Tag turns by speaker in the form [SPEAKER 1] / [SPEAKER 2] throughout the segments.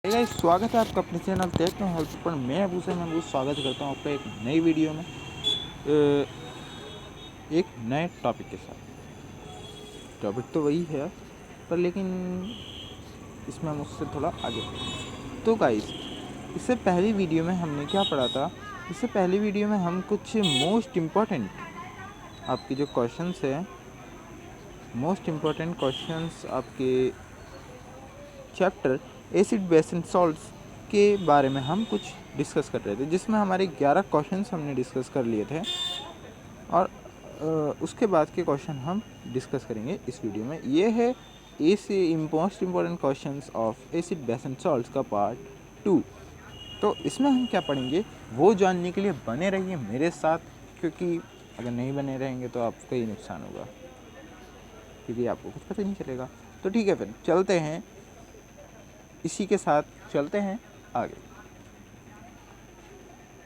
[SPEAKER 1] Guys, स्वागत है आपका अपने चैनल टेक नो हेल्प पर। मैं अबू से मैं स्वागत करता हूँ आपका एक नई वीडियो में एक नए टॉपिक के साथ। टॉपिक तो वही है पर लेकिन इसमें हम उससे थोड़ा आगे बढ़ेंगे। तो गाइस, इससे पहली वीडियो में हमने क्या पढ़ा था? इससे पहली वीडियो में हम कुछ मोस्ट इम्पॉर्टेंट आपके जो क्वेश्चंस हैं, मोस्ट इम्पॉर्टेंट क्वेश्चंस आपके chapter acid base and salts के बारे में हम कुछ डिस्कस कर रहे थे, जिसमें हमारे 11 क्वेश्चंस हमने डिस्कस कर लिए थे और उसके बाद के क्वेश्चन हम डिस्कस करेंगे इस वीडियो में। ये है most important questions of acid base and salts का पार्ट 2। तो इसमें हम क्या पढ़ेंगे वो जानने के लिए बने रहिए मेरे साथ, क्योंकि अगर नहीं बने रहेंगे तो आपका ही नुकसान होगा, क्योंकि आपको कुछ पता नहीं चलेगा। तो ठीक है, फिर चलते हैं, इसी के साथ चलते हैं आगे।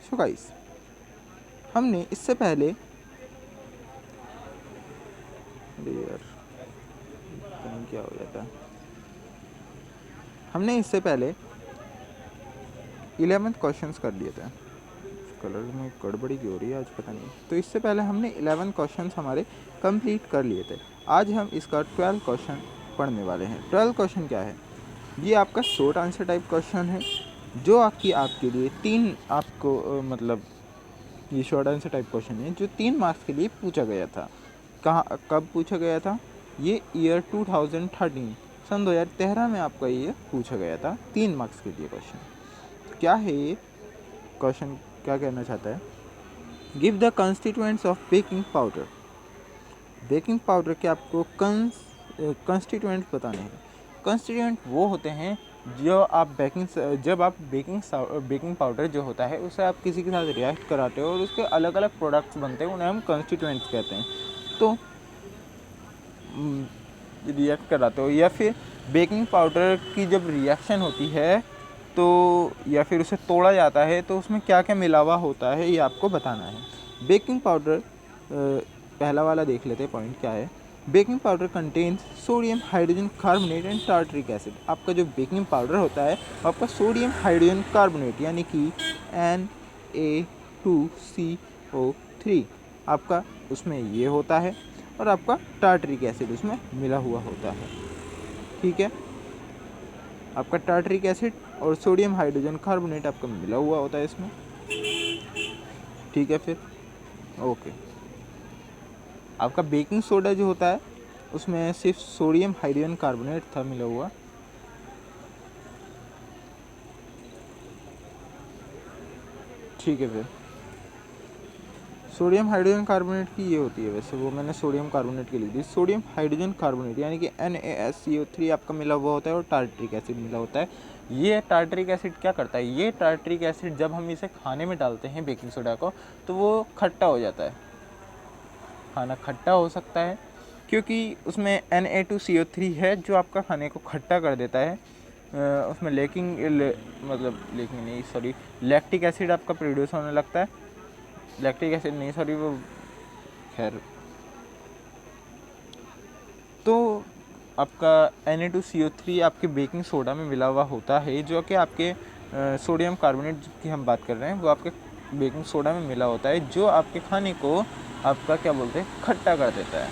[SPEAKER 1] सो गाइस, हमने इससे पहले यार क्या हो जाता है, हमने इससे पहले 11 क्वेश्चंस कर लिए थे। कलर में गड़बड़ी क्यों हो रही है आज, पता नहीं। तो इससे पहले हमने 11 क्वेश्चंस हमारे कंप्लीट कर लिए थे। आज हम इसका 12 क्वेश्चन पढ़ने वाले हैं। 12 क्वेश्चन क्या है? ये आपका शॉर्ट आंसर टाइप क्वेश्चन है, जो आपके लिए 3 आपको मतलब ये शॉर्ट आंसर टाइप क्वेश्चन है जो 3 मार्क्स के लिए पूछा गया था। कब पूछा गया था? ये ईयर 2013 सन 2013 में आपका ये पूछा गया था 3 मार्क्स के लिए क्वेश्चन। क्या है ये क्वेश्चन? क्या कहना चाहता है? Give the constituents of baking powder. Baking powder के आपको कंस्टिट्यूएंट बताने हैं। कंस्टिट्यूएंट वो होते हैं जो आप जब आप बेकिंग पाउडर जो होता है उसे आप किसी के साथ रिएक्ट कराते हो और उसके अलग अलग प्रोडक्ट्स बनते हैं, उन्हें हम कंस्टिट्यूएंट्स कहते हैं। तो रिएक्ट कराते हो या फिर बेकिंग पाउडर की जब रिएक्शन होती है तो या फिर उसे तोड़ा जाता है तो उसमें क्या क्या मिलावा होता है ये आपको बताना है। बेकिंग पाउडर पहला वाला देख लेते हैं, पॉइंट क्या है। Baking powder contains sodium hydrogen carbonate and tartaric acid. आपका जो बेकिंग पाउडर होता है आपका सोडियम हाइड्रोजन कार्बोनेट यानी कि Na2CO3 आपका उसमें ये होता है और आपका टार्टरिक एसिड उसमें मिला हुआ होता है। ठीक है, आपका टार्टरिक एसिड और सोडियम हाइड्रोजन कार्बोनेट आपका मिला हुआ होता है इसमें। ठीक है, फिर ओके। आपका बेकिंग सोडा जो होता है उसमें सिर्फ सोडियम हाइड्रोजन कार्बोनेट था मिला हुआ। ठीक है, फिर सोडियम हाइड्रोजन कार्बोनेट की ये होती है, वैसे वो मैंने सोडियम कार्बोनेट की लिख दी। सोडियम हाइड्रोजन कार्बोनेट यानी कि NaSCO3 आपका मिला हुआ होता है और टार्टरिक एसिड मिला होता है। ये टार्टरिक एसिड क्या करता है? ये टार्टरिक एसिड जब हम इसे खाने में डालते हैं बेकिंग सोडा को तो वो खट्टा हो जाता है, खाना खट्टा हो सकता है क्योंकि उसमें Na2CO3 है जो आपका खाने को खट्टा कर देता है। उसमें लैक्टिक एसिड आपका प्रोड्यूस होने लगता है। लैक्टिक एसिड नहीं, सॉरी, वो खैर। तो आपका Na2CO3 आपके बेकिंग सोडा में मिला हुआ होता है, जो कि आपके सोडियम कार्बोनेट की हम बात कर रहे हैं वो आपके बेकिंग सोडा में मिला होता है, जो आपके खाने को आपका क्या बोलते हैं, खट्टा कर देता है।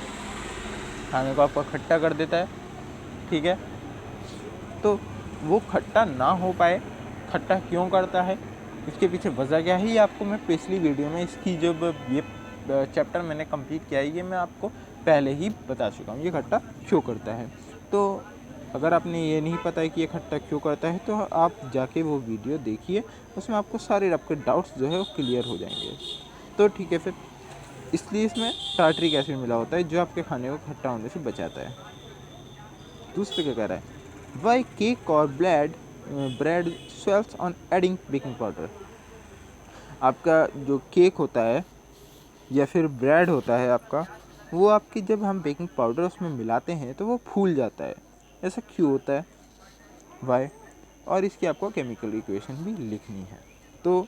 [SPEAKER 1] खाने को आपका खट्टा कर देता है। ठीक है, तो वो खट्टा ना हो पाए, खट्टा क्यों करता है, इसके पीछे वजह क्या है, ये आपको मैं पिछली वीडियो में इसकी जब ये चैप्टर मैंने कंप्लीट किया है ये मैं आपको पहले ही बता चुका हूँ ये खट्टा क्यों करता है। तो अगर आपने ये नहीं पता है कि ये खट्टा क्यों करता है तो आप जाके वो वीडियो देखिए, उसमें आपको सारे आपके डाउट्स जो है वो क्लियर हो जाएंगे। तो ठीक है, फिर इसलिए इसमें टार्टरिक एसिड मिला होता है जो आपके खाने को खट्टा होने से बचाता है। दूसरे क्या कह रहा है? वाई केक और bread swells on adding baking powder. आपका जो केक होता है या फिर ब्रेड होता है आपका, वो आपकी जब हम बेकिंग पाउडर उसमें मिलाते हैं तो वो फूल जाता है। ऐसा क्यों होता है? वाई? और इसकी आपको केमिकल इक्वेशन भी लिखनी है। तो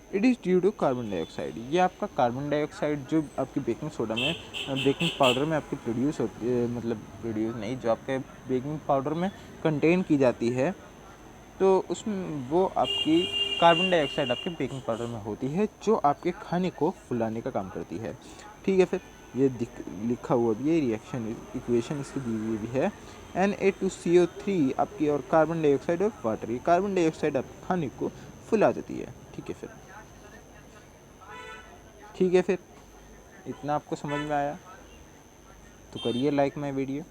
[SPEAKER 1] it is due to carbon dioxide. ये आपका कार्बन डाइऑक्साइड जो आपकी बेकिंग सोडा में बेकिंग पाउडर में आपकी प्रोड्यूस होती है, मतलब प्रोड्यूस नहीं, जो आपके बेकिंग पाउडर में कंटेन की जाती है, तो उसमें वो आपकी कार्बन डाइऑक्साइड आपके बेकिंग पाउडर में होती है, जो आपके खाने को फुलाने का काम करती है। ठीक है, फिर ये लिखा हुआ भी है, रिएक्शन इक्वेशन इसकी दी हुई भी है, Na2CO3 आपकी और कार्बन डाइऑक्साइड और वाटर। ये कार्बन डाइऑक्साइड आपके खाने को फुला देती है। ठीक है, फिर इतना आपको समझ में आया तो करिए लाइक माय वीडियो।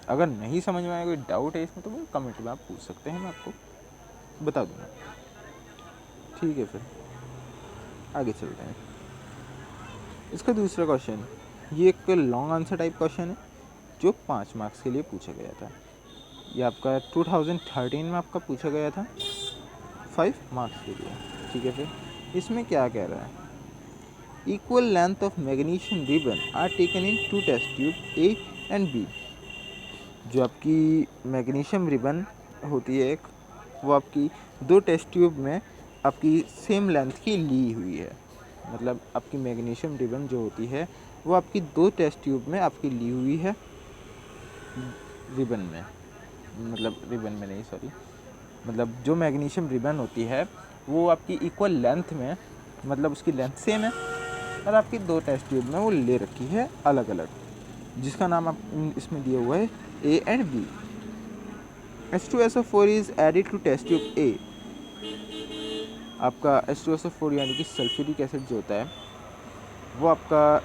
[SPEAKER 1] अगर नहीं समझ में आया, कोई डाउट है इसमें, तो वो कमेंट में आप पूछ सकते हैं, मैं आपको बता दूंगा। ठीक है, फिर आगे चलते हैं। इसका दूसरा क्वेश्चन, ये एक लॉन्ग आंसर टाइप क्वेश्चन है जो 5 मार्क्स के लिए पूछा गया था। ये आपका 2013 में आपका पूछा गया था 5 मार्क्स के लिए। ठीक है, फिर इसमें क्या कह रहा है, equal length of magnesium ribbon are taken in 2 test tube A and B. जो आपकी मैग्नीशियम रिबन होती है एक, वो आपकी 2 टेस्ट ट्यूब में आपकी सेम लेंथ की ली हुई है। मतलब आपकी मैग्नीशियम रिबन जो होती है वो आपकी 2 टेस्ट ट्यूब में आपकी ली हुई है, रिबन में, मतलब रिबन में नहीं, सॉरी, मतलब जो मैग्नीशियम रिबन होती है वो आपकी इक्वल लेंथ में, मतलब उसकी लेंथ सेम है, और आपकी 2 टेस्ट ट्यूब में वो ले रखी है अलग अलग, जिसका नाम आप इसमें दिया हुआ है A and B. H2SO4 is added to test tube A. आपका H2SO4 यानी कि सल्फ्यूरिक एसिड जो होता है वो आपका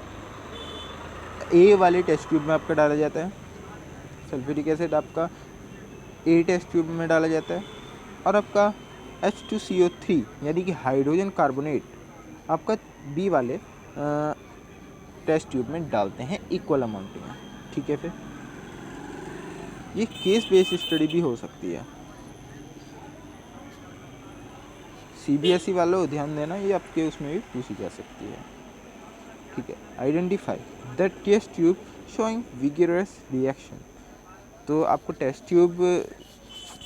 [SPEAKER 1] ए वाले टेस्ट ट्यूब में आपका डाला जाता है। सल्फ्यूरिक एसिड आपका ए टेस्ट ट्यूब में डाला जाता है, और आपका H2CO3 यानी कि हाइड्रोजन कार्बोनेट आपका बी वाले टेस्ट ट्यूब में डालते हैं इक्वल अमाउंट में। ठीक है, फिर ये केस बेस्ड स्टडी भी हो सकती है। CBSE वालों ध्यान देना, ये आपके उसमें भी पूछी जा सकती है। ठीक है, identify the test tube showing vigorous reaction. तो आपको टेस्ट ट्यूब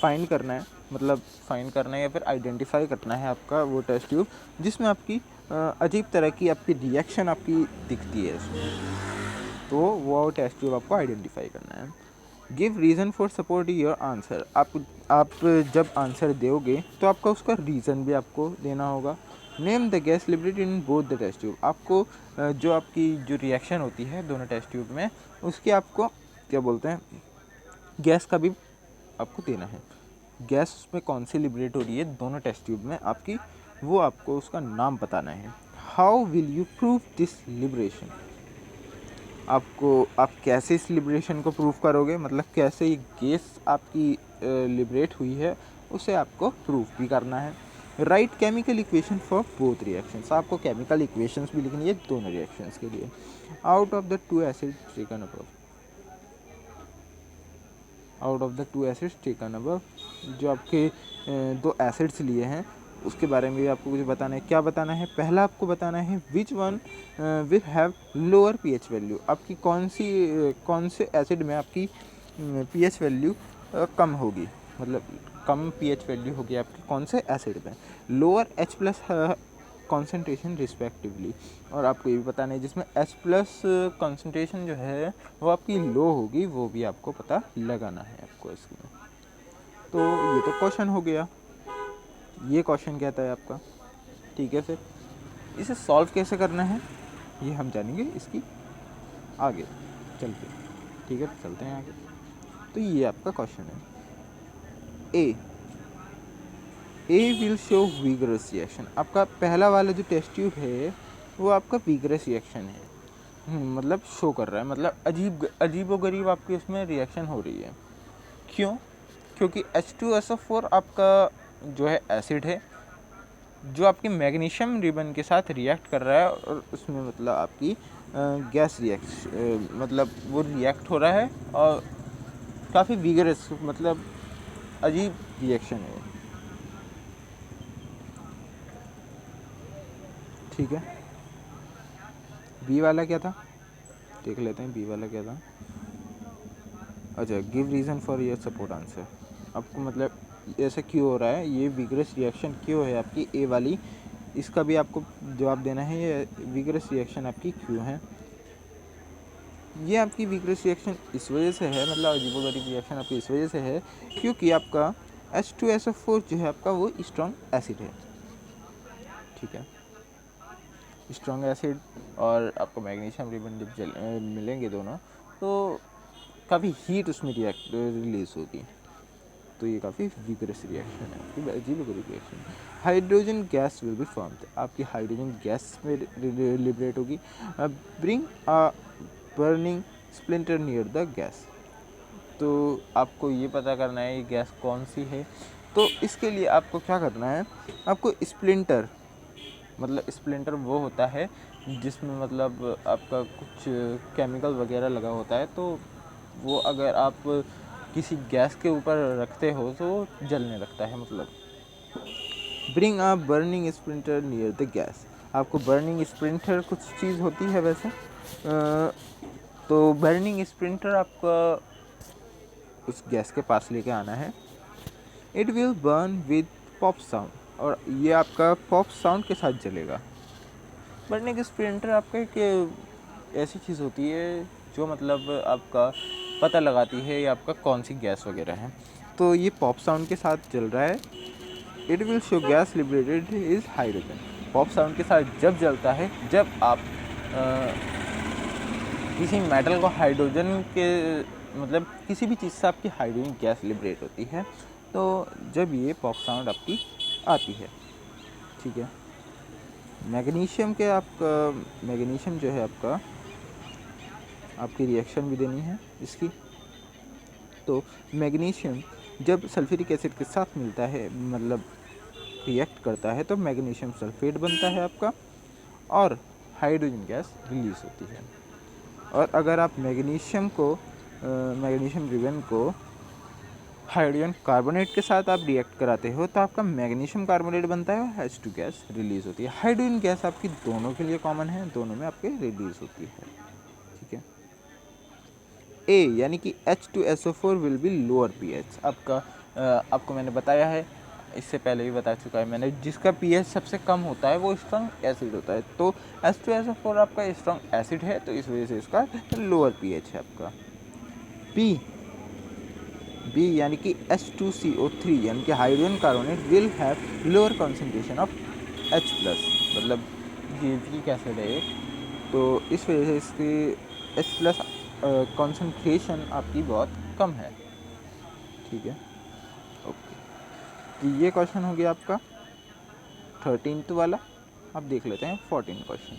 [SPEAKER 1] फाइंड करना है, मतलब फाइंड करना है या फिर आइडेंटिफाई करना है आपका वो टेस्ट ट्यूब जिसमें आपकी अजीब तरह की आपकी रिएक्शन आपकी दिखती है उसमें, तो वो टेस्ट ट्यूब आपको आइडेंटिफाई करना है। Give reason for support your answer. आप जब आंसर दोगे तो आपका उसका रीज़न भी आपको देना होगा। Name the gas liberated in both the test tube. आपको जो आपकी जो रिएक्शन होती है दोनों टेस्ट ट्यूब में, उसकी आपको क्या बोलते हैं, गैस का भी आपको देना है। गैस उसमें कौन सी लिबरेट हो रही है दोनों टेस्ट ट्यूब में आपकी, वो आपको उसका नाम बताना है। How will you prove this liberation. आप कैसे इस लिबरेशन को प्रूव करोगे, मतलब कैसे ये गैस आपकी लिबरेट हुई है उसे आपको प्रूफ भी करना है। Right chemical equation for both reactions. आपको केमिकल इक्वेशंस भी लिखनी है दोनों रिएक्शंस के लिए। Out of the 2 acid taken above. Out of the 2 acids taken above, जो आपके 2 एसिड्स लिए हैं उसके बारे में भी आपको कुछ बताना है। क्या बताना है, पहला आपको बताना है which one will have lower pH value. आपकी कौन से एसिड में आपकी पीएच वैल्यू कम होगी, मतलब कम पीएच वैल्यू होगी आपकी कौन से एसिड में, लोअर H+ कॉन्सेंट्रेशन रिस्पेक्टिवली। और आपको ये भी बताना है जिसमें H+ कॉन्सेंट्रेशन जो है वो आपकी लो होगी, वो भी आपको पता लगाना है आपको इसमें। तो ये तो क्वेश्चन हो गया, ये क्वेश्चन कहता है आपका। ठीक है, फिर इसे सॉल्व कैसे करना है ये हम जानेंगे इसकी आगे चल के। ठीक है, तो चलते हैं आगे। तो ये आपका क्वेश्चन है, ए विल शो विगरस रिएक्शन। आपका पहला वाला जो टेस्ट ट्यूब है वो आपका विगरस रिएक्शन है, मतलब शो कर रहा है, मतलब अजीबोगरीब आपकी उसमें रिएक्शन हो रही है। क्यों? क्योंकि H2SO4 आपका जो है एसिड है जो आपकी मैग्नीशियम रिबन के साथ रिएक्ट कर रहा है, और उसमें मतलब आपकी गैस रिएक्ट मतलब वो रिएक्ट हो रहा है, और काफ़ी विगरस मतलब अजीब रिएक्शन है। ठीक है, बी वाला क्या था देख लेते हैं। बी वाला क्या था, अच्छा, give reason for your support answer. आपको मतलब ऐसा क्यों हो रहा है, ये विगरस रिएक्शन क्यों है आपकी ए वाली, इसका भी आपको जवाब देना है। ये विगरस रिएक्शन आपकी क्यों है, ये आपकी विगरस रिएक्शन इस वजह से है, मतलब अजीबोगरीब रिएक्शन आपकी इस वजह से है क्योंकि आपका H2SO4 जो है आपका वो स्ट्रॉन्ग एसिड है, ठीक है। स्ट्रॉन्ग एसिड और आपको मैग्नीशियम रिबन जब मिलेंगे दोनों, तो काफ़ी हीट उसमें रिलीज होगी, तो ये काफ़ी विगरस रिएक्शन है, आपकी अजीब reaction. Hydrogen gas will be formed, आपकी हाइड्रोजन गैस में लिबरेट होगी। Bring a burning splinter near the gas, तो आपको ये पता करना है ये गैस कौन सी है। तो इसके लिए आपको क्या करना है, आपको स्प्लिंटर, मतलब स्प्लिंटर वो होता है जिसमें मतलब आपका कुछ केमिकल वगैरह लगा होता है, तो वो अगर आप किसी गैस के ऊपर रखते हो तो जलने लगता है। मतलब bring a burning splinter near the gas, आपको बर्निंग स्प्लिंटर कुछ चीज़ होती है वैसे, तो बर्निंग स्प्लिंटर आपका उस गैस के पास लेके आना है। It will burn with pop sound, और ये आपका पॉप साउंड के साथ जलेगा। बर्निंग स्प्लिंटर आपका एक ऐसी चीज़ होती है जो मतलब आपका पता लगाती है ये आपका कौन सी गैस वगैरह है, तो ये पॉप साउंड के साथ जल रहा है। It will show gas liberated is hydrogen, pop sound के साथ जब जलता है जब आप किसी मेटल को हाइड्रोजन के मतलब किसी भी चीज़ से आपकी हाइड्रोजन गैस लिबरेट होती है, तो जब ये पॉप साउंड आपकी आती है, ठीक है। मैग्नीशियम के आपका मैग्नीशियम जो है आपका आपकी रिएक्शन भी देनी है इसकी, तो मैग्नीशियम जब सल्फ्यूरिक एसिड के साथ मिलता है, मतलब रिएक्ट करता है, तो मैग्नीशियम सल्फेट बनता है आपका और हाइड्रोजन गैस रिलीज होती है। और अगर आप मैग्नीशियम रिबन को हाइड्रोजन कार्बोनेट के साथ आप रिएक्ट कराते हो, तो आपका मैग्नीशियम कार्बोनेट बनता है और H2 गैस रिलीज होती है। हाइड्रोजन गैस आपकी दोनों के लिए कॉमन है, दोनों में आपके रिलीज होती है, ठीक है। ए यानी कि H2SO4 will be lower pH, आपको मैंने बताया है, इससे पहले भी बता चुका है मैंने, जिसका pH सबसे कम होता है वो स्ट्रॉन्ग एसिड होता है, तो H2SO4 आपका स्ट्रॉन्ग एसिड है, तो इस वजह से इसका लोअर pH है आपका। बी यानी कि H2CO3 यानी कि hydrogen carbonate will have lower concentration of H plus, मतलब यूरिक एसिड है, तो इस वजह से इसकी H प्लस कॉन्सेंट्रेशन आपकी बहुत कम है, ठीक है। ओके, तो ये क्वेश्चन हो गया आपका 13th वाला। अब देख लेते हैं 14 क्वेश्चन,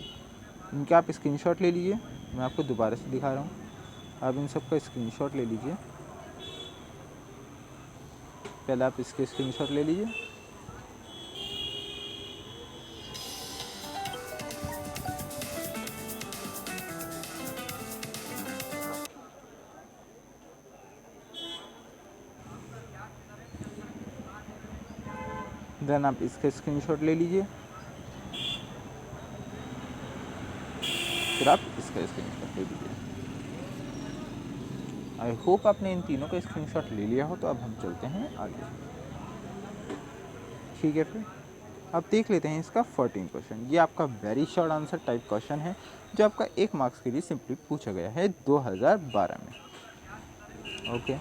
[SPEAKER 1] इनके आप स्क्रीनशॉट ले लीजिए, मैं आपको दोबारा से दिखा रहा हूँ, आप इन सब का स्क्रीनशॉट ले लीजिए। पहले आप इसके स्क्रीनशॉट ले लीजिए। देन आप इसका स्क्रीनशॉट ले लीजिए, फिर आप इसका स्क्रीनशॉट ले लीजिए। आई होप आपने इन तीनों का स्क्रीनशॉट ले लिया हो, तो अब हम चलते हैं आगे, ठीक है। फिर अब देख लेते हैं इसका 14 क्वेश्चन। ये आपका very short answer type question है, जो आपका 1 मार्क्स के लिए सिंपली पूछा गया है 2012 में, ओके।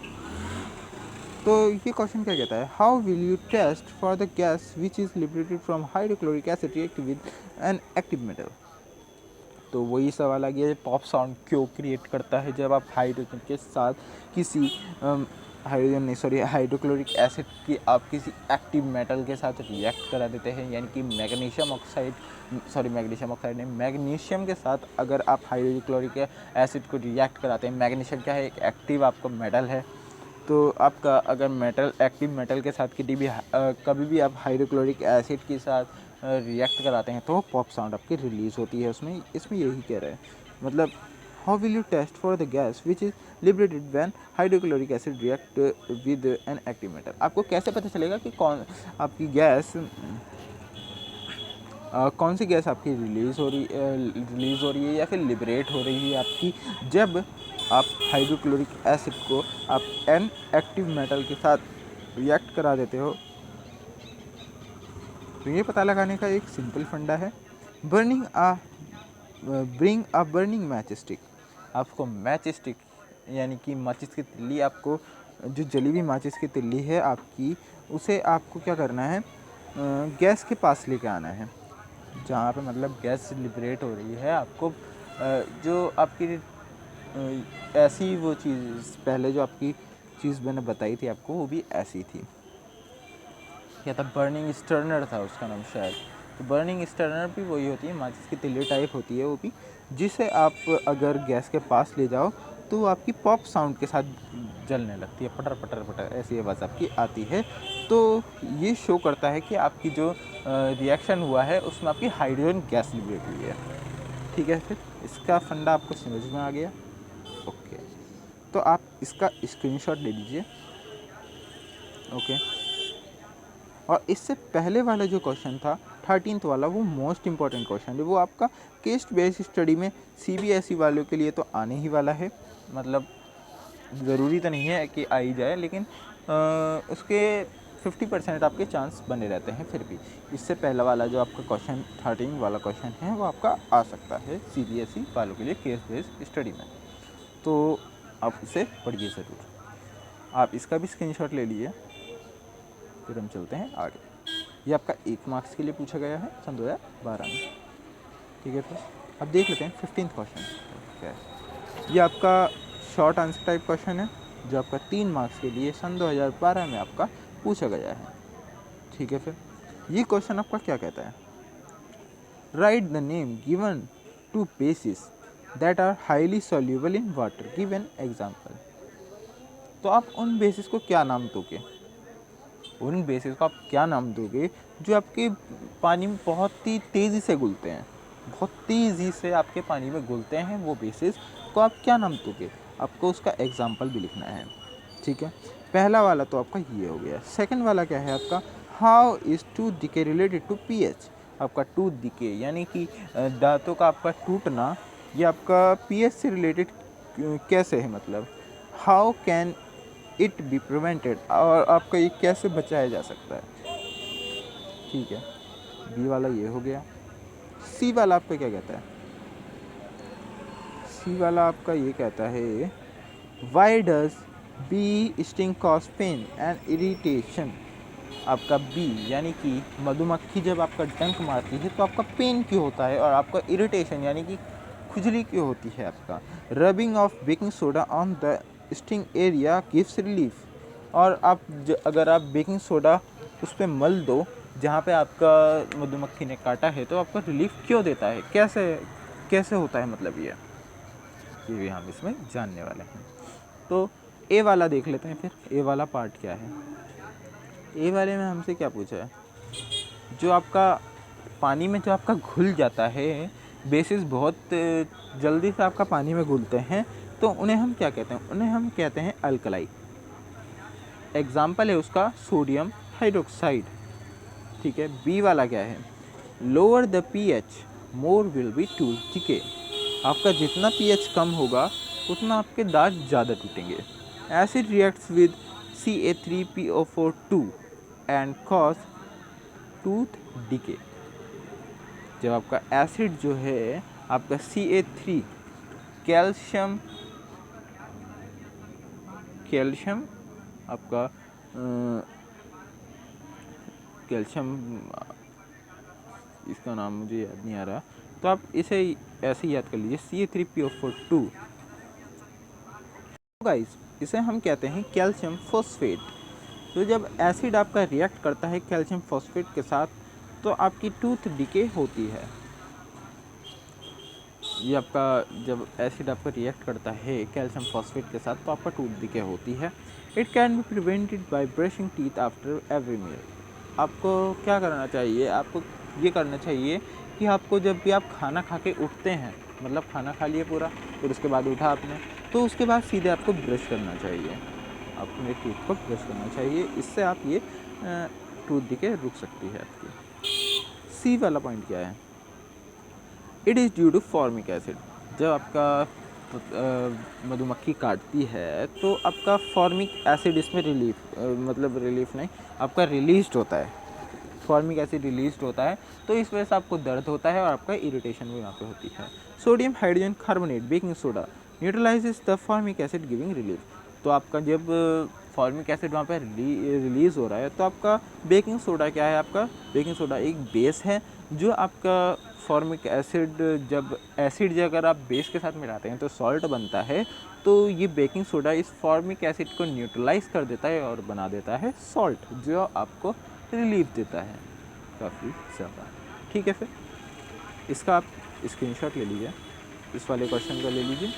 [SPEAKER 1] तो ये क्वेश्चन क्या कहता है, how will you test for the gas which is liberated from hydrochloric acid react with an active metal. तो वही सवाल आ गया है, पॉप साउंड क्यों क्रिएट करता है जब आप हाइड्रोजन के साथ किसी हाइड्रोक्लोरिक एसिड की आप किसी एक्टिव मेटल के साथ रिएक्ट करा देते हैं, यानी कि मैग्नीशियम ऑक्साइड नहीं, मैग्नीशियम के साथ अगर आप हाइड्रोक्लोरिक एसिड को रिएक्ट कराते हैं, मैग्नीशियम क्या है, एक एक्टिव आपका मेटल है, तो आपका अगर एक्टिव मेटल के साथ कभी भी आप हाइड्रोक्लोरिक एसिड के साथ रिएक्ट कराते हैं, तो पॉप साउंड आपकी रिलीज होती है इसमें यही कह रहा है। मतलब how will you test for the gas which is liberated when hydrochloric acid react with an active metal, आपको कैसे पता चलेगा कि कौन सी गैस आपकी रिलीज़ हो रही है या फिर लिबरेट हो रही है आपकी, जब आप हाइड्रोक्लोरिक एसिड को आप एन एक्टिव मेटल के साथ रिएक्ट करा देते हो। तो ये पता लगाने का एक सिंपल फंडा है, bring a burning match stick. आपको मैच स्टिक यानी कि माचिस की तिल्ली, आपको जो जली हुई माचिस की तिल्ली है आपकी, उसे आपको क्या करना है, गैस के पास लेके आना है, जहाँ पे मतलब गैस लिबरेट हो रही है। आपको जो आपकी ऐसी वो चीज़ पहले जो आपकी चीज़ मैंने बताई थी आपको, वो भी ऐसी थी, क्या था, बर्निंग स्टर्नर था उसका नाम शायद। तो बर्निंग स्टर्नर भी वही होती है, माचिस की तिल्ली टाइप होती है वो भी, जिसे आप अगर गैस के पास ले जाओ तो आपकी पॉप साउंड के साथ जलने लगती है, पटर पटर पटर ऐसी आवाज़ आपकी आती है। तो ये शो करता है कि आपकी जो रिएक्शन हुआ है उसमें आपकी हाइड्रोजन गैस लिबरेट हुई है। ठीक है, फिर इसका फंडा आपको समझ में आ गया। ओके, तो आप इसका स्क्रीनशॉट ले लीजिए। ओके, और इससे पहले वाला जो क्वेश्चन था 13th वाला, वो मोस्ट इम्पॉर्टेंट क्वेश्चन है। वो आपका केस बेस्ड स्टडी में सीबीएसई वालों के लिए तो आने ही वाला है, मतलब ज़रूरी तो नहीं है कि आ ही जाए, लेकिन उसके 50% आपके चांस बने रहते हैं। फिर भी इससे पहला वाला जो आपका क्वेश्चन 13 वाला क्वेश्चन है वो आपका आ सकता है सीबीएसई वालों के लिए केस बेस्ड स्टडी में। तो आप उसे पढ़िए ज़रूर। आप इसका भी स्क्रीनशॉट ले लीजिए, फिर हम चलते हैं आगे। ये आपका 1 मार्क्स के लिए पूछा गया है सन 2012 में। ठीक है, फिर अब देख लेते हैं 15th क्वेश्चन क्या है। ये आपका शॉर्ट आंसर टाइप क्वेश्चन है जो आपका 3 मार्क्स के लिए सन 2012 में आपका पूछा गया है। ठीक है, फिर ये क्वेश्चन आपका क्या कहता है, write the name given to bases that are highly soluble in water, give an example. तो आप उन बेसिस को क्या नाम दोगे, उन बेसिस को आप क्या नाम दोगे जो आपके पानी में बहुत ही तेज़ी से घुलते हैं, बहुत तेज़ी से आपके पानी में घुलते हैं, वो बेसिस को आप क्या नाम दोगे। आपको उसका एग्जाम्पल भी लिखना है। ठीक है, पहला वाला तो आपका ये हो गया। सेकंड वाला क्या है आपका, how is tooth decay related to pH. आपका टूथ डिके यानी कि दांतों का आपका टूटना, ये आपका पीएच से रिलेटेड कैसे है, मतलब how can it be prevented, और आपका ये कैसे बचाया जा सकता है। ठीक है, बी वाला ये हो गया। सी वाला आपका क्या कहता है, सी वाला आपका ये कहता है, why does bee sting cause pain and irritation. आपका बी यानी कि मधुमक्खी जब आपका डंक मारती है तो आपका पेन क्यों होता है, और आपका इरिटेशन यानी कि खुजली क्यों होती है। आपका rubbing of baking soda on the sting area gives relief, और आप अगर आप बेकिंग सोडा उस पर मल दो जहाँ पे आपका मधुमक्खी ने काटा है, तो आपका रिलीफ क्यों देता है, कैसे कैसे होता है, मतलब ये भी हम इसमें जानने वाले हैं। तो ए वाला देख लेते हैं, फिर ए वाला पार्ट क्या है। ए वाले में हमसे क्या पूछा है, जो आपका पानी में जो आपका घुल जाता है, बेसिस बहुत जल्दी से आपका पानी में घुलते हैं, तो उन्हें हम क्या कहते हैं, उन्हें हम कहते हैं अल्कलाई। एग्जाम्पल है उसका सोडियम हाइड्रोक्साइड। ठीक है, बी वाला क्या है, lower the pH more will be tooth decay. आपका जितना पीएच कम होगा उतना आपके दांत ज़्यादा टूटेंगे। Acid reacts with CA3PO4 and cause tooth decay. जब आपका एसिड जो है आपका CA3, कैल्शियम कैल्शियम आपका कैल्शियम, इसका नाम मुझे याद नहीं आ रहा, तो आप इसे ऐसे ही याद कर लीजिए, CA3PO4। गाइस, इसे हम कहते हैं कैल्शियम फॉस्फेट। तो जब एसिड आपका रिएक्ट करता है कैल्शियम फॉस्फेट के साथ, तो आपकी टूथ डिके होती है। ये आपका जब एसिड आपका रिएक्ट करता है कैल्शियम फॉस्फेट के साथ, तो आपका टूथ डिके होती है। It can be prevented by brushing teeth after every meal. आपको क्या करना चाहिए, आपको ये करना चाहिए कि आपको जब भी आप खाना खा के उठते हैं, मतलब खाना खा लिए पूरा, फिर उसके बाद उठा आपने, तो उसके बाद सीधे आपको ब्रश करना चाहिए, अपने टूथ को ब्रश करना चाहिए। इससे आप ये टूथ डिके रुक सकती है आपकी। सी वाला पॉइंट क्या है, it is due to formic acid. जब आपका मधुमक्खी काटती है तो आपका फॉर्मिक एसिड इसमें मतलब रिलीफ नहीं, आपका रिलीज होता है, फॉर्मिक एसिड रिलीज होता है, तो इस वजह से आपको दर्द होता है और आपका इरिटेशन भी यहाँ पे होती है। Sodium hydrogen carbonate baking soda neutralises the formic acid giving relief. तो आपका जब फॉर्मिक एसिड वहाँ पे रिलीज़ हो रहा है, तो आपका बेकिंग सोडा क्या है? आपका बेकिंग सोडा एक बेस है जो आपका फॉर्मिक एसिड, जब एसिड अगर आप बेस के साथ मिलाते हैं तो सॉल्ट बनता है, तो ये बेकिंग सोडा इस फॉर्मिक एसिड को न्यूट्रलाइज कर देता है और बना देता है सॉल्ट, जो आपको रिलीफ देता है काफ़ी ज़्यादा। ठीक है, फिर इसका आप स्क्रीनशॉट ले लीजिए, इस वाले क्वेश्चन का ले लीजिए,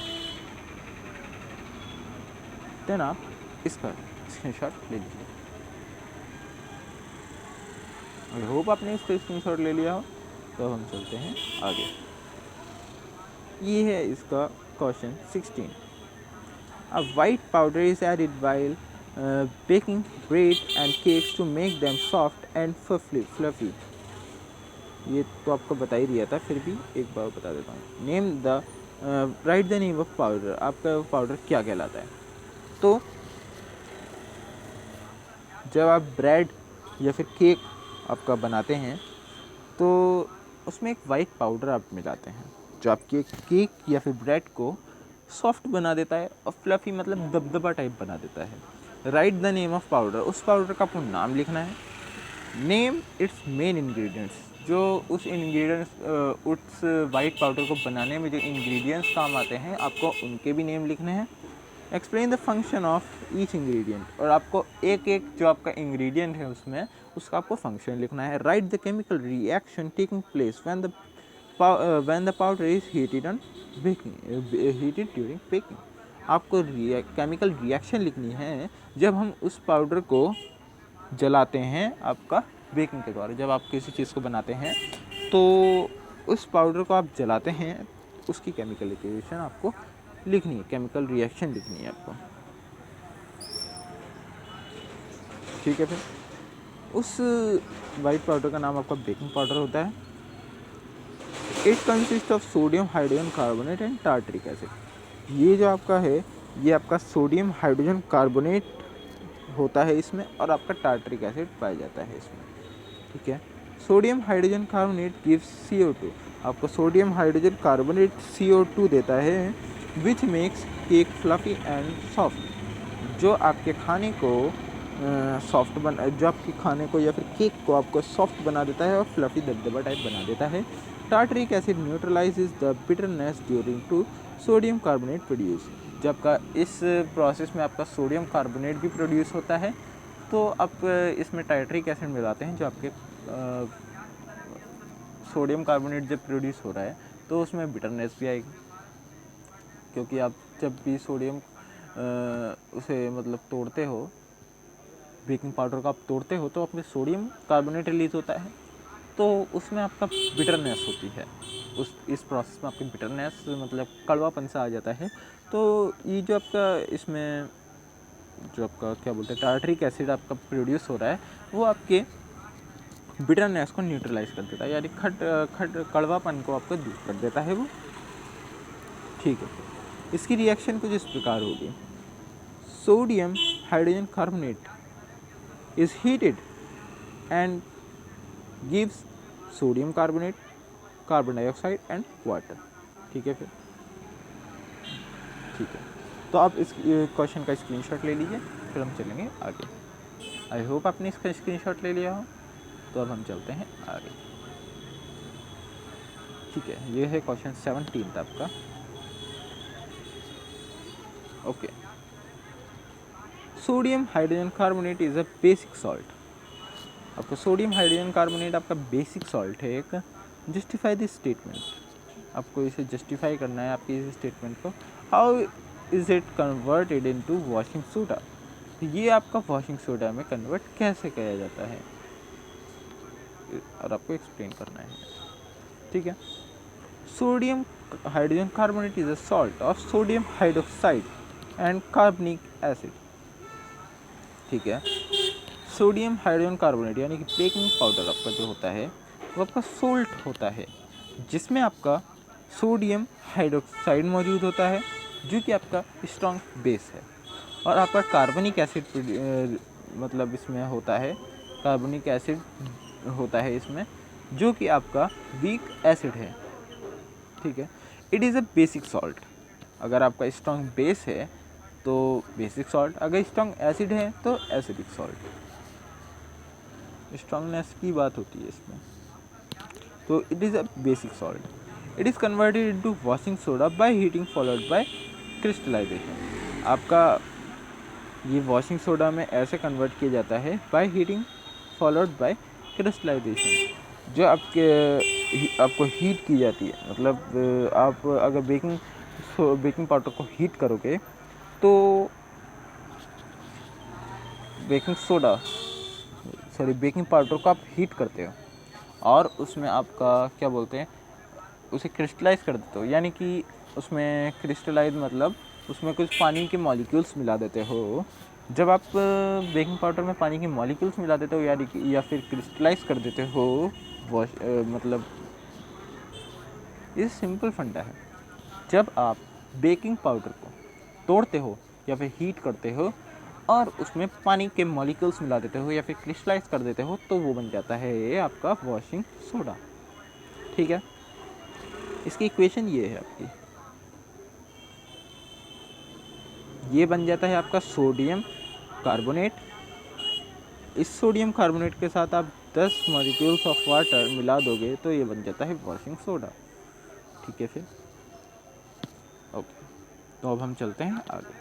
[SPEAKER 1] देन आप इसका स्क्रीनशॉट ले लीजिए। आई होप आपने इसका स्क्रीनशॉट ले लिया हो। तो हम चलते हैं आगे। ये है इसका question 16। A white powder is added while baking bread and cakes to make them soft and fluffy. ये तो आपको बता ही दिया था, फिर भी एक बार बता देता हूँ। Name the right the name of powder. आपका पाउडर क्या कहलाता है? तो जब आप ब्रेड या फिर केक आपका बनाते हैं तो उसमें एक वाइट पाउडर आप मिलाते हैं जो आपके केक या फिर ब्रेड को सॉफ्ट बना देता है और फ्लफ़ी मतलब दबदबा टाइप बना देता है। Write the name of powder. उस पाउडर का आपको नाम लिखना है। Name it's main ingredients. जो उस इंग्रेडिएंट्स उस वाइट पाउडर को बनाने में जो इंग्रेडिएंट्स काम आते हैं, आपको उनके भी नेम लिखने हैं। Explain the function of each ingredient. और आपको एक एक जो आपका इंग्रेडिएंट है उसमें उसका आपको फंक्शन लिखना है। Write the chemical reaction taking place when the powder is heated during baking। आपको केमिकल रिएक्शन लिखनी है जब हम उस पाउडर को जलाते हैं आपका बेकिंग के द्वारा। जब आप किसी चीज़ को बनाते हैं तो उस पाउडर को आप जलाते हैं, उसकी केमिकल रिएक्शन आपको लिखनी है, केमिकल रिएक्शन लिखनी है आपको। ठीक है, फिर उस वाइट पाउडर का नाम आपका बेकिंग पाउडर होता है। It consist of sodium hydrogen carbonate and tartaric acid. ये जो आपका है ये आपका सोडियम हाइड्रोजन कार्बोनेट होता है इसमें, और आपका टार्टरिक एसिड पाया जाता है इसमें। ठीक है, sodium hydrogen carbonate gives CO2। आपको सोडियम हाइड्रोजन कार्बोनेट CO2 देता है, which makes cake fluffy and soft. जो आपके खाने को जो आपके खाने को या फिर केक को आपको सॉफ्ट बना देता है और फ्लफी दबदबा टाइप बना देता है। Tartaric acid neutralises the bitterness during to sodium carbonate produce. जब का इस प्रोसेस में आपका सोडियम कार्बोनेट भी प्रोड्यूस होता है, तो आप इसमें टार्टरिक एसिड मिलाते हैं, जो आपके सोडियम कार्बोनेट जब प्रोड्यूस हो रहा है तो उसमें बिटरनेस भी आएगी, क्योंकि आप जब भी सोडियम उसे मतलब तोड़ते हो, बेकिंग पाउडर को आप तोड़ते हो तो आपके सोडियम कार्बोनेट रिलीज़ होता है, तो उसमें आपका बिटरनेस होती है। इस प्रोसेस में आपकी बिटरनेस मतलब कड़वापन सा आ जाता है। तो ये जो आपका इसमें जो आपका क्या बोलते हैं टार्टरिक एसिड आपका प्रोड्यूस हो रहा है, वो आपके बिटरनेस को न्यूट्रलाइज कर देता है, यानी कड़वापन को आपको दूर कर देता है वो। ठीक है, इसकी रिएक्शन कुछ इस प्रकार होगी। Sodium hydrogen carbonate is heated and gives sodium carbonate, carbon dioxide and water। ठीक है, फिर ठीक है, तो आप इस क्वेश्चन का स्क्रीनशॉट ले लीजिए, फिर हम चलेंगे आगे। आई होप आपने इसका स्क्रीनशॉट ले लिया हो। तो अब हम चलते हैं आगे। ठीक है, ये है क्वेश्चन 17 आपका। Okay, sodium hydrogen carbonate is a basic salt. आपका सोडियम हाइड्रोजन कार्बोनेट आपका बेसिक सॉल्ट है एक। Justify this statement. आपको इसे जस्टिफाई करना है आपकी इस स्टेटमेंट को। How is it converted into washing soda. ये आपका वॉशिंग सोडा में कन्वर्ट कैसे किया जाता है और आपको एक्सप्लेन करना है। ठीक है, sodium hydrogen carbonate is a salt of sodium hydroxide and कार्बनिक एसिड। ठीक है, सोडियम हाइड्रोजन कार्बोनेट यानी कि बेकिंग पाउडर आपका जो होता है वो आपका सोल्ट होता है, जिसमें आपका सोडियम हाइड्रोक्साइड मौजूद होता है जो कि आपका स्ट्रॉन्ग बेस है, और आपका कार्बनिक एसिड मतलब इसमें होता है, कार्बनिक एसिड होता है इसमें, जो कि आपका वीक एसिड है। ठीक है, it is a basic salt. अगर आपका स्ट्रॉन्ग बेस है तो बेसिक सॉल्ट, अगर स्ट्रॉन्ग एसिड है तो एसिडिक सॉल्ट। स्ट्रॉन्गनेस की बात होती है इसमें, तो it is a basic salt. It is converted into washing soda by heating followed by crystallisation. आपका ये वॉशिंग सोडा में ऐसे कन्वर्ट किया जाता है by heating followed by crystallisation. जो आपको हीट की जाती है, मतलब आप अगर बेकिंग पाउडर को हीट करोगे तो बेकिंग पाउडर को आप हीट करते हो और उसमें आपका क्या बोलते हैं, उसे क्रिस्टलाइज कर देते हो, यानी कि उसमें क्रिस्टलाइज मतलब उसमें कुछ पानी के मॉलिक्यूल्स मिला देते हो। जब आप बेकिंग पाउडर में पानी के मॉलिक्यूल्स मिला देते हो या फिर क्रिस्टलाइज कर देते हो, मतलब ये सिंपल फंडा है। जब आप बेकिंग पाउडर को तोड़ते हो या फिर हीट करते हो और उसमें पानी के मॉलिक्यूल्स मिला देते हो या फिर क्रिस्टलाइज कर देते हो, तो वो बन जाता है ये आपका वॉशिंग सोडा। ठीक है, इसकी इक्वेशन ये है आपकी, ये बन जाता है आपका सोडियम कार्बोनेट। इस सोडियम कार्बोनेट के साथ आप 10 मॉलिक्यूल्स ऑफ वाटर मिला दोगे तो ये बन जाता है वॉशिंग सोडा। ठीक है फिर, ओके, तो अब हम चलते हैं आगे।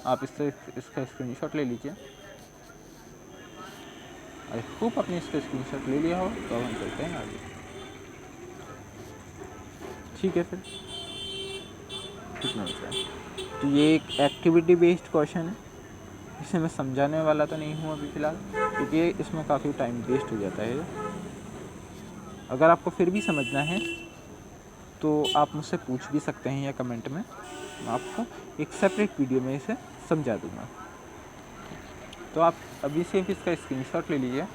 [SPEAKER 1] आप इसका स्क्रीनशॉट ले लीजिए। आई होप आपने इसका स्क्रीनशॉट ले लिया हो, तो अब हम चलते हैं आगे। ठीक है फिर, कितना बचा है? तो ये एक एक्टिविटी बेस्ड क्वेश्चन है, इसे मैं समझाने वाला तो नहीं हूँ अभी फ़िलहाल, क्योंकि इसमें काफ़ी टाइम वेस्ट हो जाता है। अगर आपको फिर भी समझना है तो आप मुझसे पूछ भी सकते हैं या कमेंट में, मैं आपको एक सेपरेट वीडियो में इसे समझा दूँगा। तो आप अभी सिर्फ इसका स्क्रीनशॉट ले लीजिए।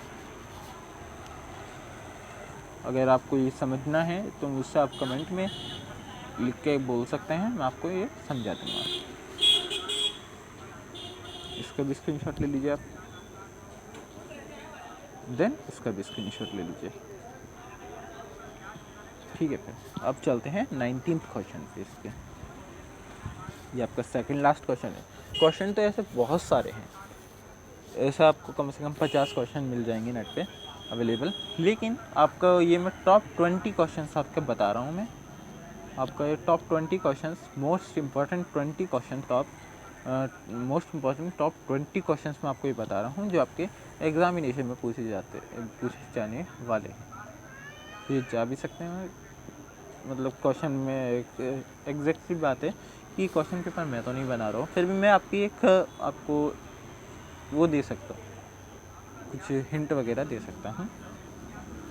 [SPEAKER 1] अगर आपको ये समझना है तो मुझसे आप कमेंट में लिख के बोल सकते हैं, मैं आपको ये समझा दूँगा। इसका भी स्क्रीनशॉट ले लीजिए आप, देन इसका भी स्क्रीनशॉट ले लीजिए। ठीक है, फिर अब चलते हैं 19th क्वेश्चन पे। इसके ये आपका सेकंड लास्ट क्वेश्चन है। क्वेश्चन तो ऐसे बहुत सारे हैं, ऐसे आपको कम से कम 50 क्वेश्चन मिल जाएंगे नेट पे अवेलेबल, लेकिन आपका ये मैं टॉप 20 क्वेश्चन आपके बता रहा हूँ। मैं आपका ये top 20 question, most important 20 question, most important top 20 question मैं आपको ये बता रहा हूँ जो आपके एग्जामिनेशन में पूछे जाने वाले हैं। ये जा भी सकते हैं, मतलब क्वेश्चन में एग्जैक्टली बात है कि क्वेश्चन पेपर मैं तो नहीं बना रहा हूँ, फिर भी मैं आपको वो दे सकता हूँ, कुछ हिंट वगैरह दे सकता हूँ,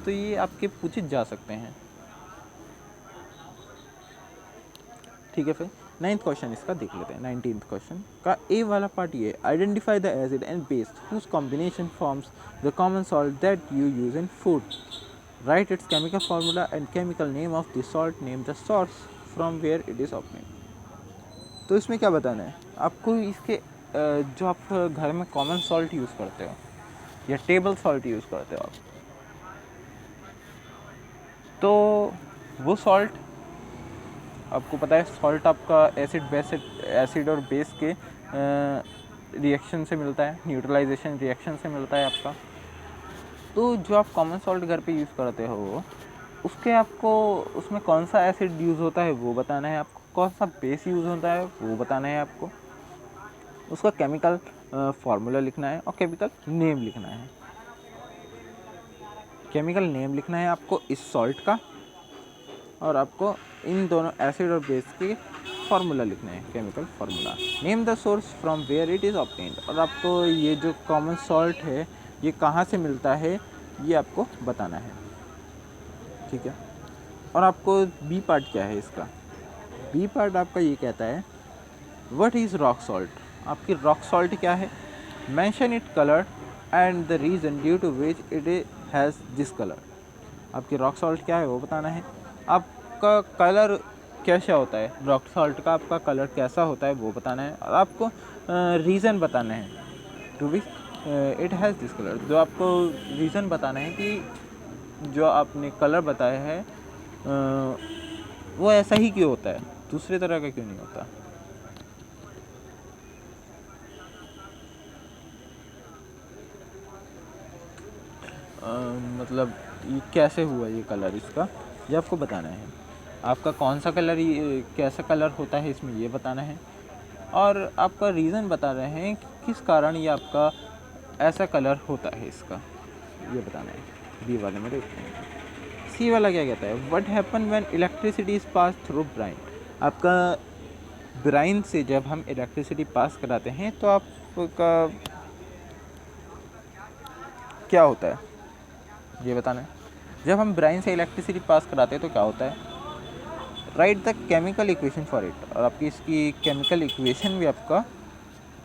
[SPEAKER 1] तो ये आपके पूछे जा सकते हैं। ठीक है, फिर 9th क्वेश्चन इसका देख लेते हैं। 19th क्वेश्चन का ए वाला पार्ट ये, identify the acid and base whose combination forms the common salt that you use in food, write its chemical formula and chemical name of the salt, name the source from where it is obtained. तो इसमें क्या बताना है आपको, इसके जो आप घर में कॉमन सॉल्ट यूज़ करते हो या टेबल सॉल्ट यूज़ करते हो आप, तो वो सॉल्ट आपको पता है, सॉल्ट आपका एसिड और बेस के रिएक्शन से मिलता है, न्यूट्रलाइजेशन रिएक्शन से मिलता है आपका। तो जो आप कॉमन सॉल्ट घर पे यूज़ करते हो उसके आपको उसमें कौन सा एसिड यूज़ होता है वो बताना है आपको, कौन सा बेस यूज़ होता है वो बताना है आपको, उसका केमिकल फार्मूला लिखना है और केमिकल नेम लिखना है। केमिकल नेम लिखना है आपको इस सॉल्ट का, और आपको इन दोनों एसिड और बेस के फार्मूला लिखना है, chemical formula. Name the source from where it is obtained, और आपको ये जो कॉमन सॉल्ट है ये कहाँ से मिलता है ये आपको बताना है। ठीक है, और आपको बी पार्ट क्या है इसका, बी पार्ट आपका ये कहता है व्हाट इज़ रॉक सॉल्ट, आपकी रॉक सॉल्ट क्या है, mention it colour and the reason due to which it has this colour. आपकी रॉक सॉल्ट क्या है वो बताना है, आपका कलर कैसा होता है, रॉक सॉल्ट का आपका कलर कैसा होता है वो बताना है, और आपको रीज़न बताना है to which it has this colour. जो आपको रीज़न बताना है कि जो आपने कलर बताया है वो ऐसा ही क्यों होता है, दूसरे तरह का क्यों नहीं होता। मतलब ये कैसे हुआ ये कलर इसका, ये आपको बताना है। आपका कौन सा कलर, ये कैसा कलर होता है इसमें, ये बताना है। और आपका रीज़न बता रहे हैं कि किस कारण ये आपका ऐसा कलर होता है इसका, ये बताना है। बी वाले में देखते हैं। सी वाला क्या कहता है, what happen when electricity is pass through brine. आपका ब्राइन से जब हम इलेक्ट्रिसिटी पास कराते हैं तो आपका क्या होता है, ये बताना है। जब हम ब्राइन से इलेक्ट्रिसिटी पास कराते हैं तो क्या होता है, write the chemical equation for it. और आपकी इसकी केमिकल इक्वेशन भी आपका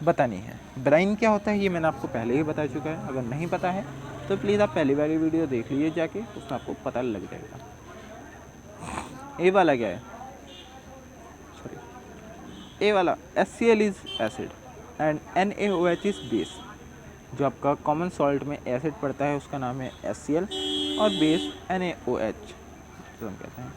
[SPEAKER 1] बतानी है। ब्राइन क्या होता है ये मैंने आपको पहले ही बता चुका है, अगर नहीं पता है तो प्लीज़ आप पहली वाली वीडियो देख लीजिए जाके, उसमें आपको पता लग जाएगा। ए वाला क्या है, सॉरी, ए वाला HCl is acid and NaOH is base. जो आपका कॉमन सॉल्ट में एसिड पड़ता है उसका नाम है HCl और बेस NaOH जो हम कहते हैं।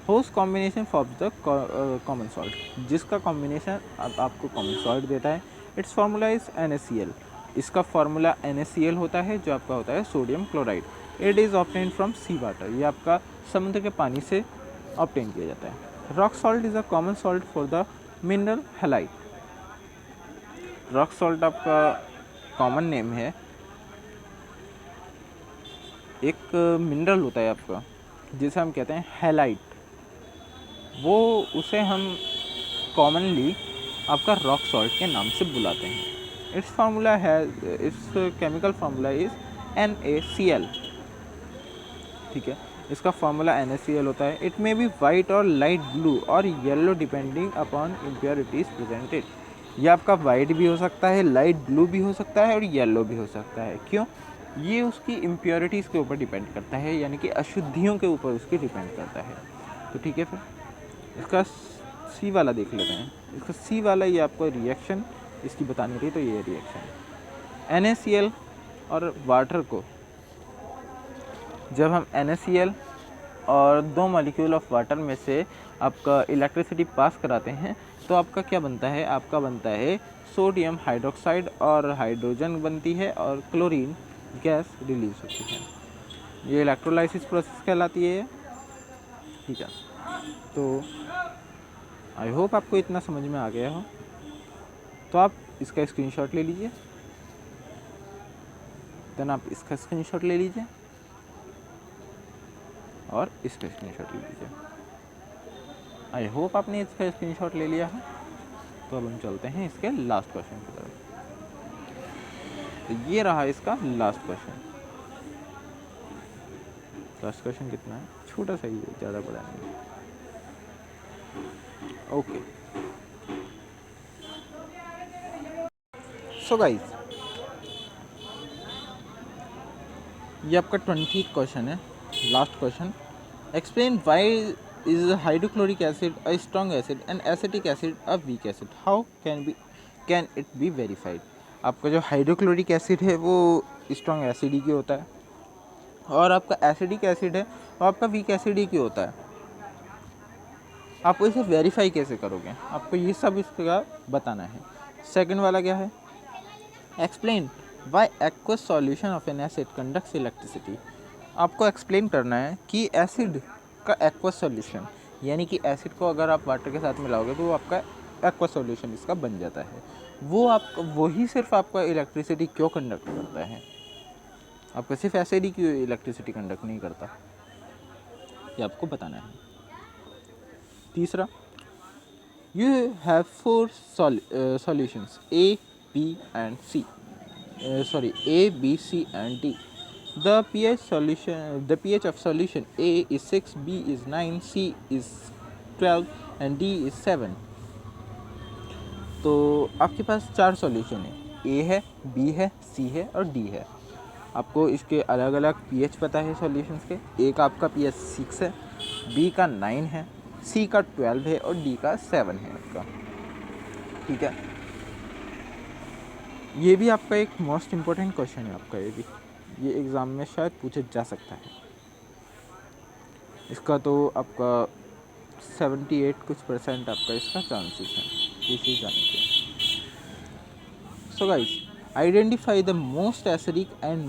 [SPEAKER 1] Host combination for the common salt, जिसका कॉम्बिनेशन आपको कॉमन सॉल्ट देता है, इट्स फार्मूला इज NaCl। इसका फार्मूला NaCl होता है जो आपका होता है sodium chloride. It is obtain from sea water, ये आपका समुद्र के पानी से ऑब्टेन किया जाता है। Rock salt is a common salt for the mineral highlight. Rock salt आपका कॉमन नेम है, एक मिनरल होता है आपका जिसे हम कहते हैं हैलाइट, वो उसे हम कॉमनली आपका रॉक सॉल्ट के नाम से बुलाते हैं। इट्स फार्मूला है, it's chemical formula is NaCl, ठीक है। इसका फार्मूला NaCl होता है। इट मे बी वाइट और लाइट ब्लू और yellow depending upon impurities presented. यह आपका वाइट भी हो सकता है, लाइट ब्लू भी हो सकता है और येलो भी हो सकता है। क्यों, ये उसकी इम्प्योरिटीज़ के ऊपर डिपेंड करता है, यानी कि अशुद्धियों के ऊपर उसकी डिपेंड करता है। तो ठीक है, फिर इसका सी वाला देख लेते हैं। इसका सी वाला ये आपको रिएक्शन इसकी बतानी थी, तो ये रिएक्शन NaCl और वाटर को, जब हम NaCl और 2 मॉलिक्यूल ऑफ वाटर में से आपका इलेक्ट्रिसिटी पास कराते हैं तो आपका क्या बनता है, आपका बनता है सोडियम हाइड्रोक्साइड और हाइड्रोजन बनती है और क्लोरीन गैस रिलीज होती है। ये इलेक्ट्रोलाइसिस प्रोसेस कहलाती है, ठीक है। तो आई होप आपको इतना समझ में आ गया हो। तो आप इसका स्क्रीनशॉट ले लीजिए, देन आप इसका स्क्रीनशॉट ले लीजिए और इसका स्क्रीनशॉट ले लीजिए। आई होप आपने इसका स्क्रीनशॉट ले लिया है। तो अब हम चलते हैं इसके लास्ट क्वेश्चन की तरफ। तो ये रहा इसका लास्ट क्वेश्चन। लास्ट क्वेश्चन कितना है, छोटा सा ही है, ज़्यादा बड़ा नहीं। ओके, सो गाइस, ये आपका 20th क्वेश्चन है, last question. Explain why is hydrochloric acid a strong acid and acetic acid a weak acid, how can it be verified. आपका जो हाइड्रोक्लोरिक एसिड है वो स्ट्रॉन्ग एसिड ही की होता है, और आपका एसिडिक एसिड है वो आपका वीक एसिड ही की होता है। आप इसे वेरीफाई कैसे करोगे, आपको ये सब इसका बताना है। सेकंड वाला क्या है, explain why aqueous solution of N acid conducts electricity. आपको एक्सप्लेन करना है कि एसिड का एक्वस सॉल्यूशन, यानी कि एसिड को अगर आप वाटर के साथ मिलाओगे तो वो आपका एक्वस सॉल्यूशन इसका बन जाता है। वो आप वही सिर्फ आपका इलेक्ट्रिसिटी क्यों कंडक्ट करता है, आपका सिर्फ एसिड ही क्यों इलेक्ट्रिसिटी कंडक्ट नहीं करता, ये आपको बताना है। तीसरा, you have 4 solutions A, B and C, sorry, A, B, C and D. The pH of solution A is 6, B is 9, C is 12 and D is 7. तो आपके पास 4 सॉल्यूशन है, A है, B है, C है और D है। आपको इसके अलग अलग pH पता है सॉल्यूशंस के। A का आपका pH 6 है, B का 9 है, C का 12 है और D का 7 है आपका, ठीक है। ये भी आपका एक मोस्ट इम्पोर्टेंट क्वेश्चन है आपका, ये एग्ज़ाम में शायद पूछा जा सकता है। इसका तो आपका 78 कुछ % आपका इसका चांसेस है पूछे जाने के। So guys, identify the most acidic and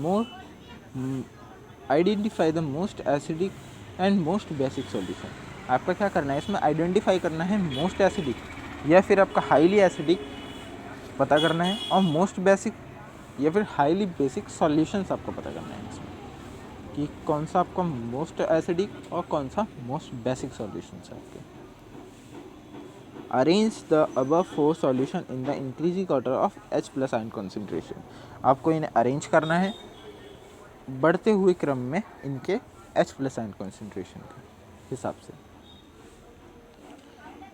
[SPEAKER 1] identify the most acidic and most basic solution. आपका क्या करना है इसमें, आइडेंटिफाई करना है मोस्ट एसिडिक या फिर आपका हाईली एसिडिक पता करना है, और मोस्ट बेसिक या फिर हाईली बेसिक सॉल्यूशंस आपको पता करना है इसमें कि कौन सा आपका मोस्ट एसिडिक और कौन सा मोस्ट बेसिक सॉल्यूशंस है आपके। Arrange the above 4 solution in the increasing order of H+ ion concentration. आपको इन्हें अरेंज करना है बढ़ते हुए क्रम में इनके H+ आयन कॉन्सेंट्रेशन के हिसाब से।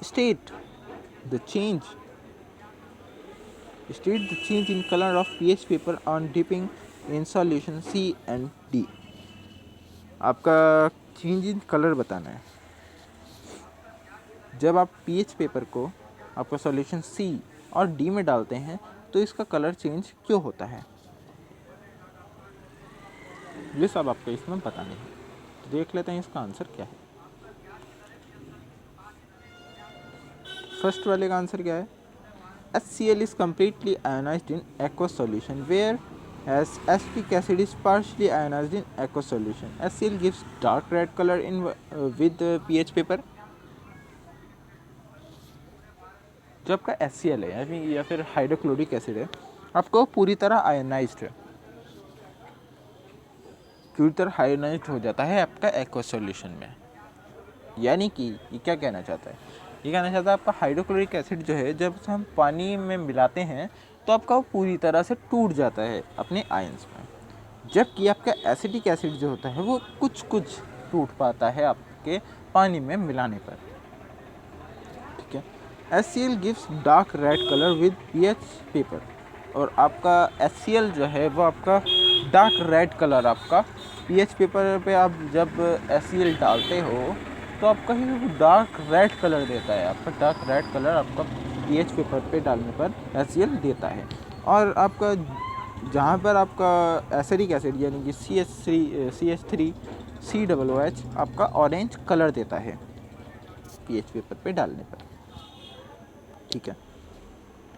[SPEAKER 1] State the change in colour of pH paper on dipping in solution C and D। आपका चेंज इन कलर बताना है। जब आप pH पेपर को आपका सॉल्यूशन C और D में डालते हैं तो इसका कलर चेंज क्यों होता है, ये सब आपको इसमें बताना है। तो देख लेते हैं इसका आंसर क्या है। फर्स्ट वाले का आंसर क्या है, HCl is completely ionized in aqueous solution whereas acetic acid is partially ionized in aqueous solution. HCl gives dark red color in with pH paper। जो आपका HCl है या फिर हाइड्रोक्लोरिक एसिड है, आपको पूरी तरह आयनाइज्ड है, पूरी तरह आयनाइज्ड हो जाता है आपका एक्वस सॉल्यूशन में। यानी कि ये क्या कहना चाहता है, ये कहना चाहता है आपका हाइड्रोक्लोरिक एसिड जो है जब हम पानी में मिलाते हैं तो आपका वो पूरी तरह से टूट जाता है अपने आयंस में, जबकि आपका एसिटिक एसिड जो होता है वो कुछ कुछ टूट पाता है आपके पानी में मिलाने पर। ठीक है, HCl gives dark red colour with pH paper, और आपका HCl जो है वो आपका डार्क रेड कलर आपका pH पेपर पे आप जब HCl डालते हो तो आपका ही डार्क रेड कलर देता है। आपका डार्क रेड कलर आपका pH पेपर पे डालने पर HCl देता है, और आपका जहाँ पर आपका एसिडिक एसिड यानी कि CH3COOH आपका ऑरेंज कलर देता है pH पेपर पे डालने पर। ठीक है,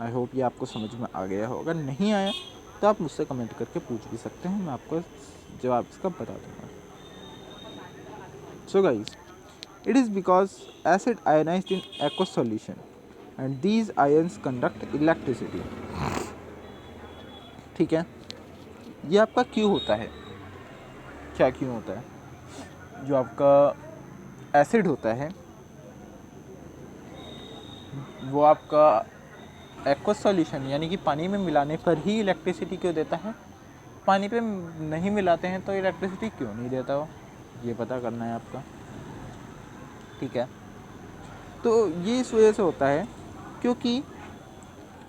[SPEAKER 1] आई होप ये आपको समझ में आ गया होगा। नहीं आया तो आप मुझसे कमेंट करके पूछ भी सकते हैं, मैं आपको जवाब इसका बता दूँगा। So guys, it is because acid ionized in aqueous solution and these ions conduct electricity। ठीक है, ये आपका क्यों होता है, क्या क्यों होता है, जो आपका एसिड होता है वो आपका एक्वस सॉल्यूशन यानी कि पानी में मिलाने पर ही इलेक्ट्रिसिटी क्यों देता है, पानी पे नहीं मिलाते हैं तो इलेक्ट्रिसिटी क्यों नहीं देता हो, ये पता करना है आपका। ठीक है, तो ये इस वजह से होता है क्योंकि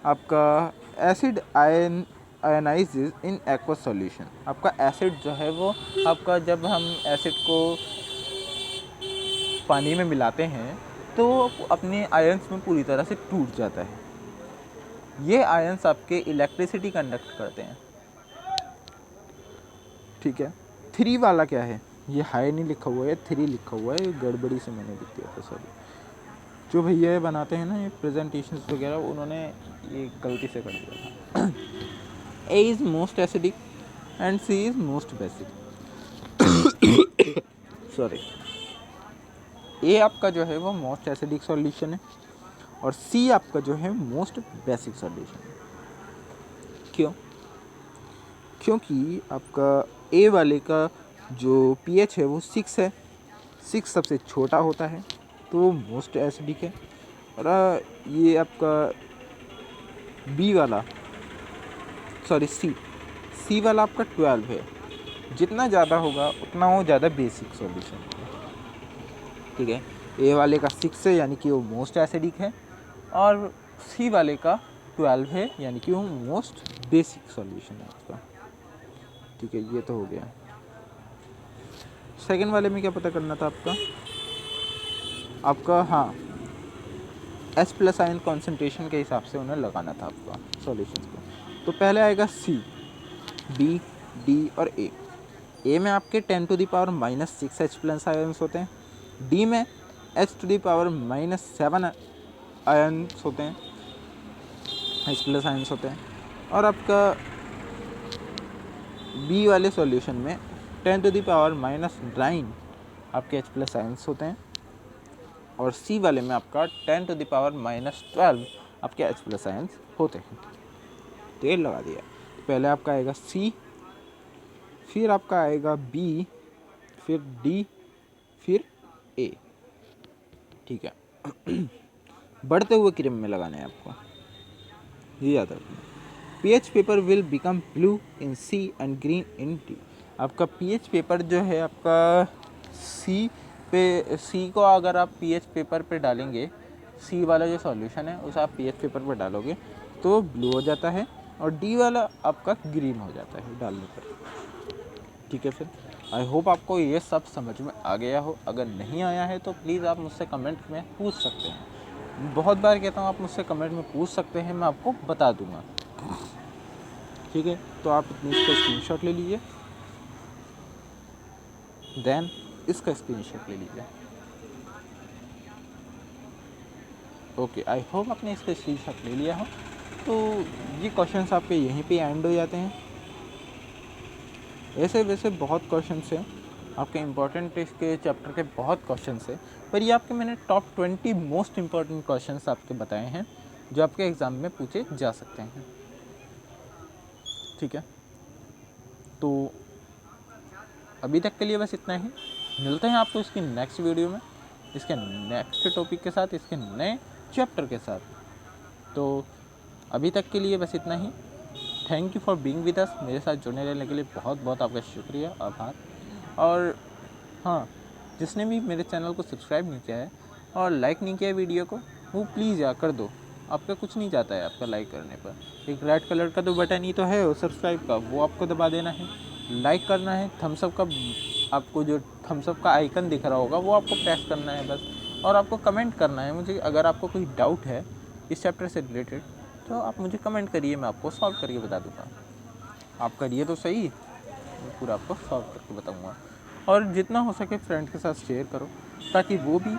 [SPEAKER 1] आपका एसिड आयनाइजेज इन एक्वस सॉल्यूशन। आपका एसिड जो है वो आपका जब हम एसिड को पानी में मिलाते हैं तो अपने आयंस में पूरी तरह से टूट जाता है। ये आयंस आपके इलेक्ट्रिसिटी कंडक्ट करते हैं। ठीक है, 3 वाला क्या है, ये हाई नहीं लिखा हुआ है, 3 लिखा हुआ है, गड़बड़ी से मैंने लिख दिया था, सॉरी। जो भैया ये बनाते हैं ना ये प्रेजेंटेशंस वगैरह, उन्होंने ये गलती से कर दिया था। A is most acidic and C is most basic. Sorry, A आपका जो है वो मोस्ट एसिडिक सॉल्यूशन है और C आपका जो है मोस्ट बेसिक सॉल्यूशन है। क्यों? क्योंकि आपका A वाले का जो pH है वो 6 है, 6 सबसे छोटा होता है तो वो मोस्ट एसिडिक है, और ये आपका B वाला सॉरी C वाला आपका 12 है, जितना ज़्यादा होगा उतना वो ज़्यादा बेसिक सॉल्यूशन है। ठीक है, A वाले का 6 है यानी कि वो मोस्ट एसिडिक है, और C वाले का 12 है यानी कि वो मोस्ट बेसिक सॉल्यूशन है आपका। ठीक है, ये तो हो गया। सेकंड वाले में क्या पता करना था आपका हाँ H+ आयन कॉन्सेंट्रेशन के हिसाब से उन्हें लगाना था आपका सॉल्यूशन को। तो पहले आएगा C, B, D और A में आपके 10⁻⁻6 H+ आयन्स होते हैं, D में H⁻⁻7 आयन्स होते हैं, H+ आयन्स होते हैं, और आपका B वाले सॉल्यूशन में 10⁻⁹ आपके H+ आयंस होते हैं, और C वाले में आपका 10⁻12 आपके H+ आयंस होते हैं। तो ये लगा दिया। पहले आपका आएगा C, फिर आपका आएगा B, फिर D, फिर A। ठीक है। बढ़ते हुए क्रम में लगाना है आपको, ये याद रखना। pH paper will become blue in C and green in D। आपका pH पेपर जो है आपका C को अगर आप pH पेपर पे डालेंगे, C वाला जो सॉल्यूशन है उसे आप pH पेपर पर डालोगे तो ब्लू हो जाता है, और D वाला आपका ग्रीन हो जाता है डालने पर। ठीक है फिर, आई होप आपको ये सब समझ में आ गया हो। अगर नहीं आया है तो प्लीज़ आप मुझसे कमेंट में पूछ सकते हैं। बहुत बार कहता हूँ आप मुझसे कमेंट में पूछ सकते हैं, मैं आपको बता दूंगा। ठीक है, तो आप इसका स्क्रीनशॉट ले लीजिए, देन इसका स्क्रीनशॉट ले लीजिए। ओके, आई होप आपने इसका स्क्रीनशॉट ले लिया हो। तो ये क्वेश्चंस आपके यहीं पे एंड हो जाते हैं। ऐसे वैसे बहुत क्वेश्चंस हैं आपके इम्पोर्टेंट, इसके चैप्टर के बहुत क्वेश्चंस हैं, पर ये आपके मैंने टॉप 20 मोस्ट इम्पॉर्टेंट क्वेश्चंस आपके बताए हैं जो आपके एग्ज़ाम में पूछे जा सकते हैं। ठीक है, तो अभी तक के लिए बस इतना ही। मिलते हैं आपको इसकी नेक्स्ट वीडियो में, इसके नेक्स्ट टॉपिक के साथ, इसके नए चैप्टर के साथ। तो अभी तक के लिए बस इतना ही। Thank you for being with us. मेरे साथ जुड़ने रहने के लिए बहुत बहुत आपका शुक्रिया, आभार। और हाँ, जिसने भी मेरे चैनल को सब्सक्राइब नहीं किया है और लाइक नहीं किया है वीडियो को, वो प्लीज़ यार कर दो। आपका कुछ नहीं जाता है आपका लाइक करने पर। एक रेड कलर का तो बटन ही तो है वो सब्सक्राइब का, वो आपको दबा देना है। लाइक करना है, थम्सअप का आपको जो थम्सअप का आइकन दिख रहा होगा वो आपको प्रेस करना है बस। और आपको कमेंट करना है मुझे, अगर आपको कोई डाउट है इस चैप्टर से रिलेटेड तो आप मुझे कमेंट करिए, मैं आपको सॉल्व करके बता दूँगा। आप करिए तो सही, मैं पूरा आपको सॉल्व करके बताऊँगा। और जितना हो सके फ्रेंड के साथ शेयर करो, ताकि वो भी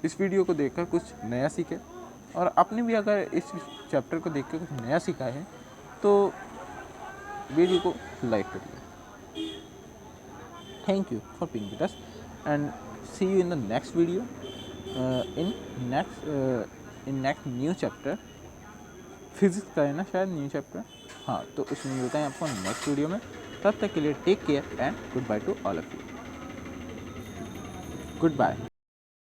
[SPEAKER 1] इस वीडियो को देखकर कुछ नया सीखे, और आपने भी अगर इस चैप्टर को देख कर कुछ नया सीखा है तो वीडियो को लाइक करिए। Thank you for being with us and see you in the next video in next new chapter. Physics का है ना शायद न्यू चैप्टर, हाँ, तो उसमें मिलता है आपको नेक्स्ट वीडियो में। तब तक के लिए take care and goodbye to all of you. Good bye.